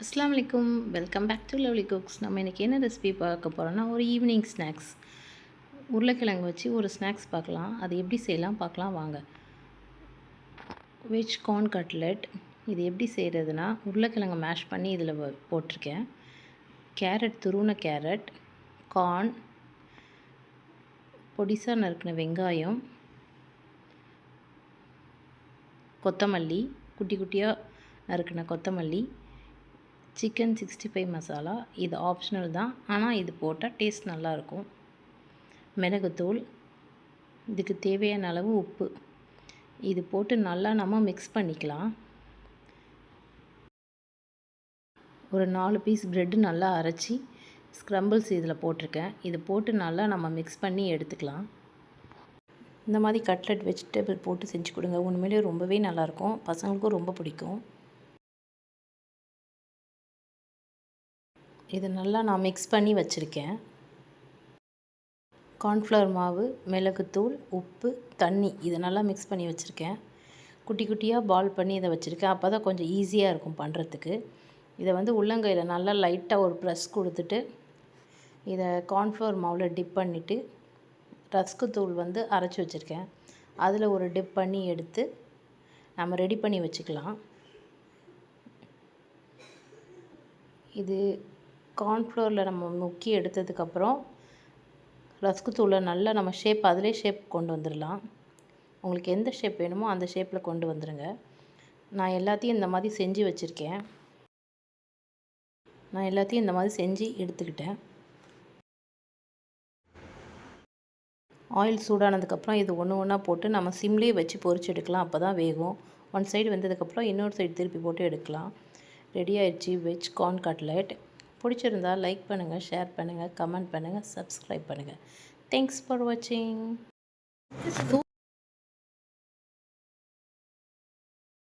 அஸ்ஸலாமு அலைக்கும். Welcome back to Lovely Cooks. நம்ம இன்றைக்கி என்ன ரெசிபி பார்க்க போகிறோன்னா, ஒரு ஈவினிங் ஸ்நாக்ஸ். உருளைக்கிழங்கு வச்சு ஒரு ஸ்நாக்ஸ் பார்க்கலாம். அது எப்படி செய்யலாம் பார்க்கலாம் வாங்க. Veg corn cutlet. இது எப்படி செய்கிறதுனா, உருளைக்கிழங்கு மேஷ் பண்ணி இதில் போட்டிருக்கேன். கேரட், துருவின கேரட், கார்ன், பொடிசாக நறுக்கின வெங்காயம், கொத்தமல்லி, குட்டி குட்டியாக நறுக்கின கொத்தமல்லி, சிக்கன் 65 மசாலா. இது ஆப்ஷனல் தான், ஆனால் இது போட்டால் டேஸ்ட் நல்லாயிருக்கும். மிளகுத்தூள், இதுக்கு தேவையான அளவு உப்பு. இது போட்டு நல்லா நம்ம மிக்ஸ் பண்ணிக்கலாம். ஒரு 4 பீஸ் ப்ரெட்டு நல்லா அரைச்சி ஸ்க்ரம்பிள்ஸ் இதில் போட்டிருக்கேன். இது போட்டு நல்லா நம்ம மிக்ஸ் பண்ணி எடுத்துக்கலாம். இந்த மாதிரி கட்லெட் வெஜிடபிள் போட்டு செஞ்சு கொடுங்க. உண்மையிலே ரொம்பவே நல்லாயிருக்கும். பசங்களுக்கும் ரொம்ப பிடிக்கும். இது நல்லா நான் மிக்ஸ் பண்ணி வச்சுருக்கேன். கார்ன்ஃப்ளவர் மாவு, மிளகுத்தூள், உப்பு, தண்ணி இதை நல்லா மிக்ஸ் பண்ணி வச்சுருக்கேன். குட்டி குட்டியாக பால் பண்ணி இதை வச்சுருக்கேன். அப்போ தான் கொஞ்சம் ஈஸியாக இருக்கும் பண்ணுறதுக்கு. இதை வந்து உள்ளங்கையில் நல்லா லைட்டாக ஒரு ப்ரெஸ் கொடுத்துட்டு இதை கார்ன்ஃப்ளவர் மாவில் டிப் பண்ணிவிட்டு ரஸ்க்கு தூள் வந்து அரைச்சி வச்சுருக்கேன். அதில் ஒரு டிப் பண்ணி எடுத்து நம்ம ரெடி பண்ணி வச்சுக்கலாம். இது கார்ன்ஃப்ளவரில் நம்ம முக்கி எடுத்ததுக்கப்புறம் ரஸ்க்கு தூளை நல்லா நம்ம ஷேப் அதிலே ஷேப் கொண்டு வந்துடலாம். உங்களுக்கு எந்த ஷேப் வேணுமோ அந்த ஷேப்பில் கொண்டு வந்துடுங்க. நான் எல்லாத்தையும் இந்த மாதிரி செஞ்சு வச்சுருக்கேன். நான் எல்லாத்தையும் இந்த மாதிரி செஞ்சு எடுத்துக்கிட்டேன். ஆயில் சூடானதுக்கப்புறம் இது ஒன்று ஒன்றா போட்டு நம்ம சிம்லேயே வச்சு பொரிச்சு எடுக்கலாம். அப்போ தான் வேகும். ஒன் சைடு வெந்ததுக்கப்புறம் இன்னொரு சைடு திருப்பி போட்டு எடுக்கலாம். ரெடி ஆயிடுச்சு வெஜ் கார்ன் கட்லெட். பிடிச்சிருந்தால் லைக் பண்ணுங்கள், ஷேர் பண்ணுங்கள், கமெண்ட் பண்ணுங்கள், சப்ஸ்கிரைப் பண்ணுங்கள். தேங்க்ஸ் ஃபார் வாட்சிங்.